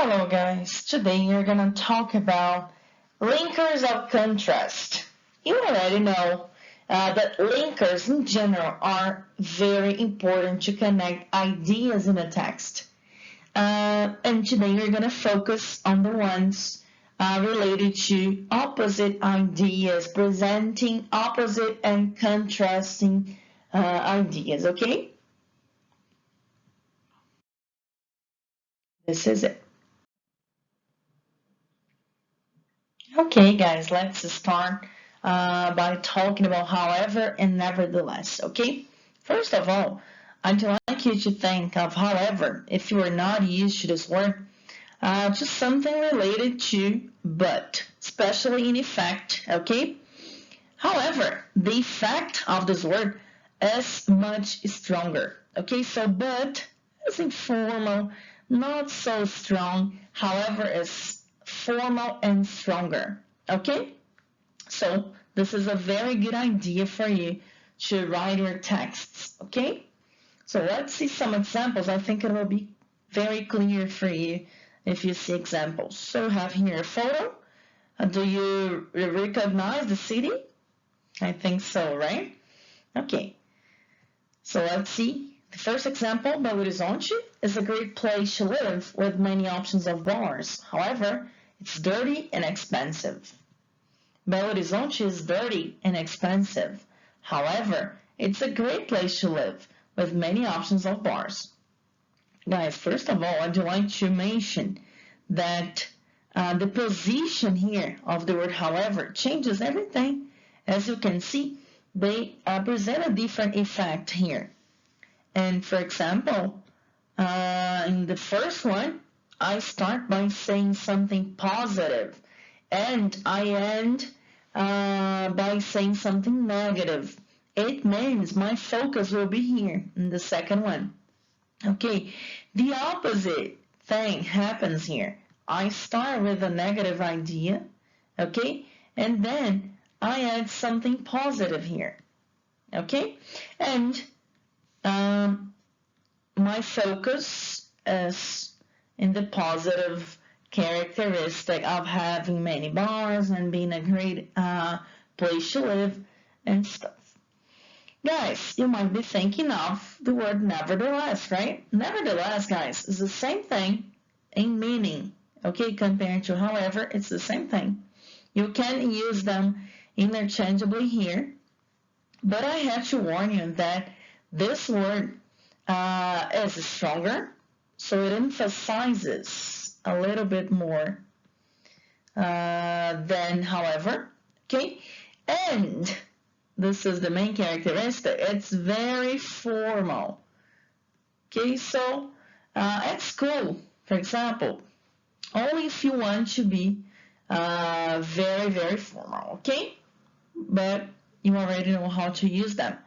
Hello guys, today we're gonna talk about linkers of contrast. You already know that linkers in general are very important to connect ideas in a text. And today we're gonna focus on the ones related to opposite ideas, presenting opposite and contrasting ideas, okay? This is it. Okay, guys, let's start by talking about however and nevertheless, okay? First of all, I'd like you to think of however, if you are not used to this word, just something related to but, especially in effect, okay? However, the effect of this word is much stronger, okay? So but is informal, not so strong, however is formal and stronger, okay? So this is a very good idea for you to write your texts, okay? So let's see some examples. I think it will be very clear for you if you see examples. So we have here a photo. Do you recognize the city? I think so, right? Okay. So let's see. The first example, Belo Horizonte is a great place to live with many options of bars. However, it's dirty and expensive. Belo Horizonte is dirty and expensive. However, it's a great place to live with many options of bars. Guys, first of all, I'd like to mention that the position here of the word however changes everything. As you can see, they present a different effect here. And for example, in the first one, I start by saying something positive, and I end by saying something negative. It means my focus will be here in the second one. Okay, the opposite thing happens here. I start with a negative idea, okay, and then I add something positive here, okay, and my focus is in the positive characteristic of having many bars and being a great place to live and stuff. Guys, you might be thinking of the word nevertheless, right? Nevertheless, guys, is the same thing in meaning, okay? Compared to however, it's the same thing. You can use them interchangeably here, but I have to warn you that this word is stronger, so it emphasizes a little bit more than however, okay? And this is the main characteristic. It's very formal. Okay, so at school, for example, only if you want to be very, very formal, okay? But you already know how to use them.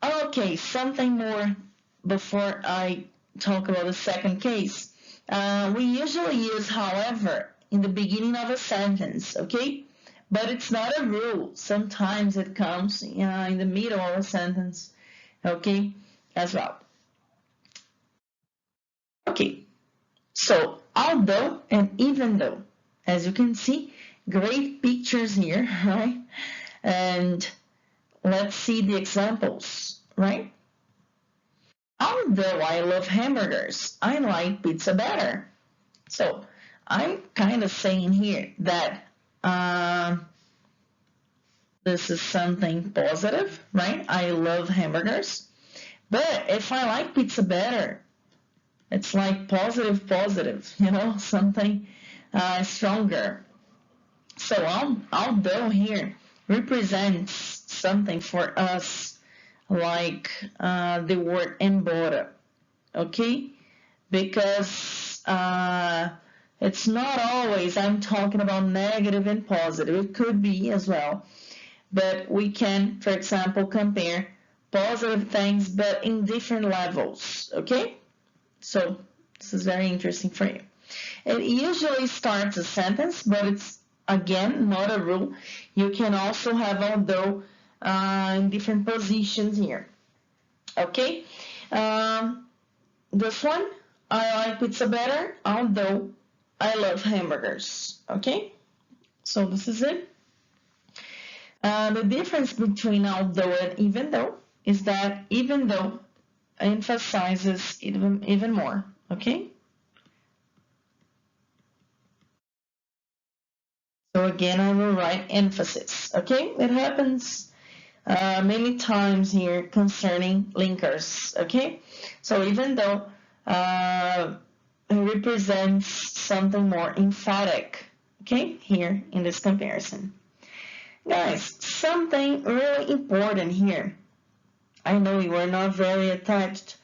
Okay, something more before I talk about the second case. We usually use however in the beginning of a sentence, okay? But it's not a rule. Sometimes it comes in the middle of a sentence, okay, as well. Okay, so although and even though, as you can see, great pictures here, right? And let's see the examples, right? Although I love hamburgers, I like pizza better. So I'm kind of saying here that this is something positive, right? I love hamburgers. But if I like pizza better, it's like positive, you know, something stronger. So although here represents something for us like the word embora, okay? Because it's not always I'm talking about negative and positive. It could be as well. But we can, for example, compare positive things but in different levels, okay? So this is very interesting for you. It usually starts a sentence, but it's, again, not a rule. You can also have although in different positions here, okay? This one, I like pizza better, although I love hamburgers. Okay, so this is it. The difference between although and even though is that even though emphasizes even more. Okay. So again, I will write emphasis. Okay, it happens many times here concerning linkers. Okay, so even though it represents something more emphatic. Okay, here in this comparison. Guys, something really important here. I know you are not very attached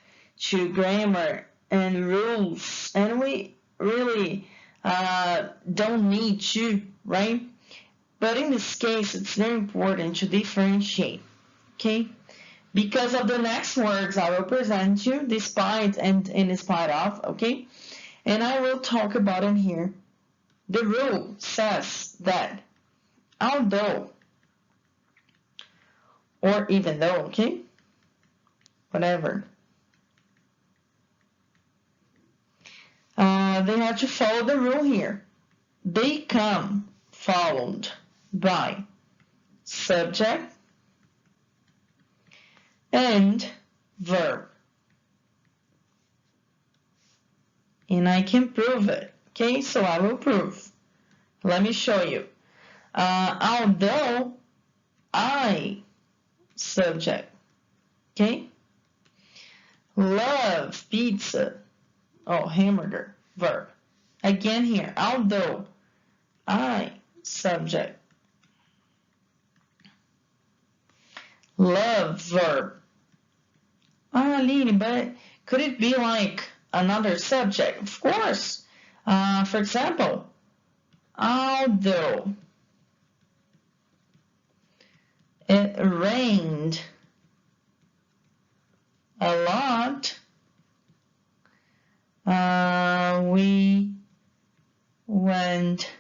to grammar and rules, and we really don't need to, right? But in this case, it's very important to differentiate, okay? Because of the next words I will present you, despite and in spite of, okay? And I will talk about it here. The rule says that although or even though, okay? Whatever. They have to follow the rule here. They come followed by subject and verb. And I can prove it. Okay, so I will prove. Let me show you. Although I, subject. Okay? Love pizza. Oh, hamburger, verb. Again here, although I, subject. Love, verb. Aline, but could it be like another subject? Of course. For example, although it rained a lot, we went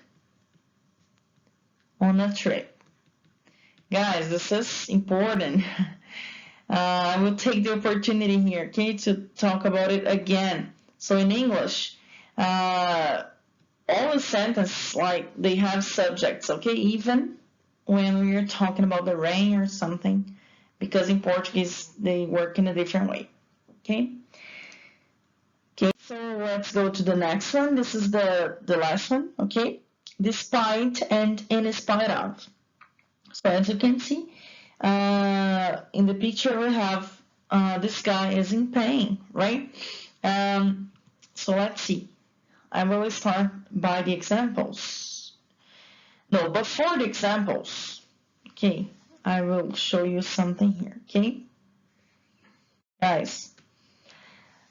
on a trip. Guys, this is important. I will take the opportunity here, okay, to talk about it again. So in English, all the sentences, like, they have subjects, okay, even when we're talking about the rain or something, because in Portuguese, they work in a different way, okay? Okay, so let's go to the next one. This is the last one, okay? Despite and in spite of. So as you can see, in the picture we have this guy is in pain, right? So let's see. I will start by the examples. No, before the examples, okay, I will show you something here, okay? Guys,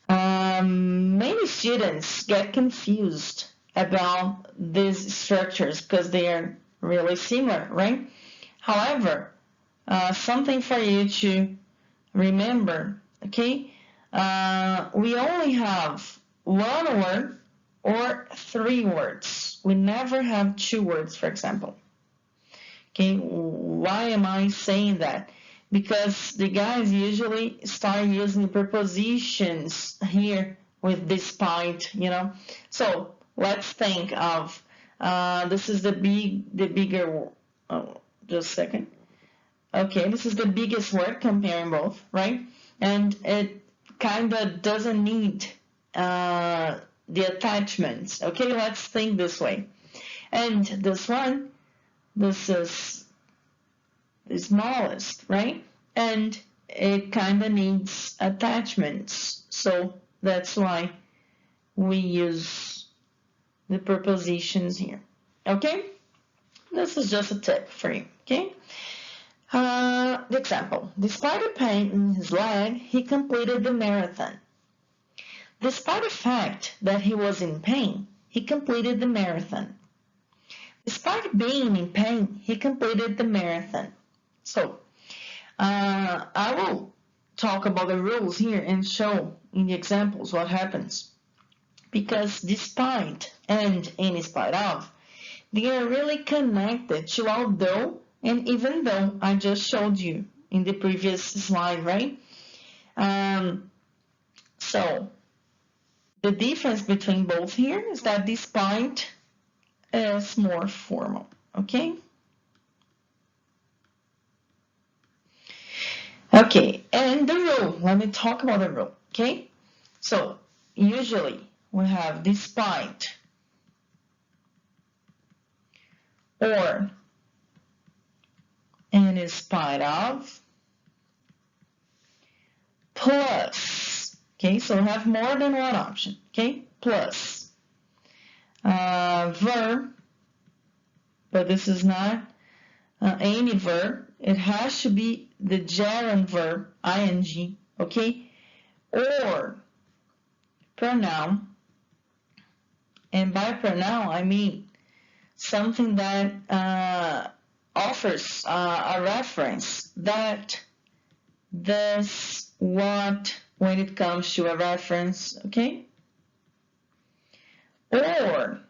many students get confused about these structures because they are really similar, right? However, something for you to remember, okay? We only have one word or three words. We never have two words, for example. Okay, why am I saying that? Because the guys usually start using prepositions here with despite, you know. So let's think of this is the bigger. Oh, just a second. Okay, this is the biggest word comparing both, right? And it kind of doesn't need the attachments. Okay, let's think this way. And this one, this is the smallest, right? And it kind of needs attachments. So that's why we use the prepositions here. Okay? This is just a tip for you. Okay? The example. Despite a pain in his leg, he completed the marathon. Despite the fact that he was in pain, he completed the marathon. Despite being in pain, he completed the marathon. So, I will talk about the rules here and show in the examples what happens. Because despite and in spite of, they are really connected to although and even though I just showed you in the previous slide, right? So The difference between both here is that despite is more formal, okay? Okay, and the rule, let me talk about the rule, okay? So, usually we have despite or in spite of plus, okay? So we have more than one option, okay? Plus verb, but this is not any verb. It has to be the gerund verb, ing, okay? Or pronoun, and by pronoun I mean something that offers a reference, that, this, what, when it comes to a reference, okay? Or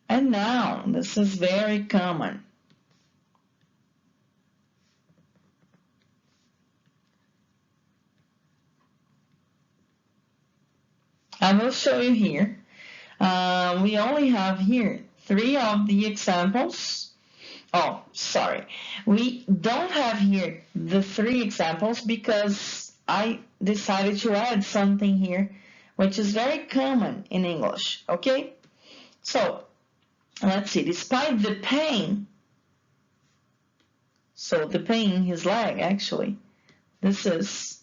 a noun, this is very common. I will show you here. We only have here 3 of the examples. Oh, sorry. We don't have here the 3 examples because I decided to add something here which is very common in English, okay? So, let's see. Despite the pain, so the pain in his leg, actually, this is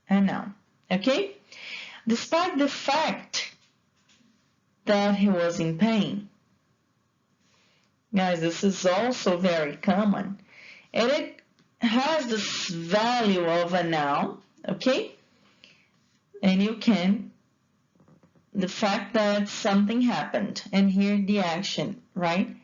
a noun, okay? Despite the fact that he was in pain. Guys, this is also very common. And it has this value of a noun, okay? And you can, the fact that something happened, and here the action, right?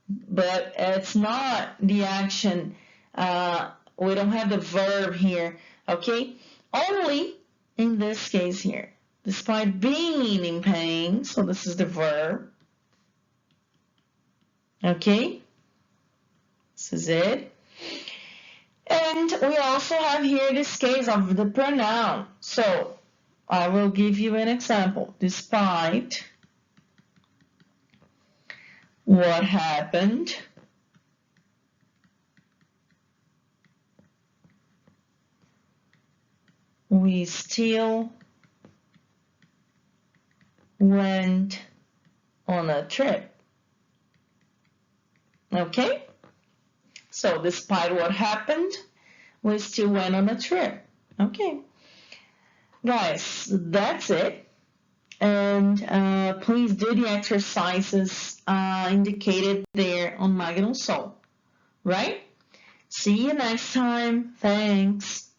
But it's not the action, we don't have the verb here, okay? Only in this case here. Despite being in pain, so this is the verb, okay? This is it. And we also have here this case of the pronoun. So I will give you an example. Despite what happened, we still went on a trip. Okay? So despite what happened, we still went on a trip. Okay. Guys, that's it. And please do the exercises indicated there on Magnum Sol. Right? See you next time. Thanks.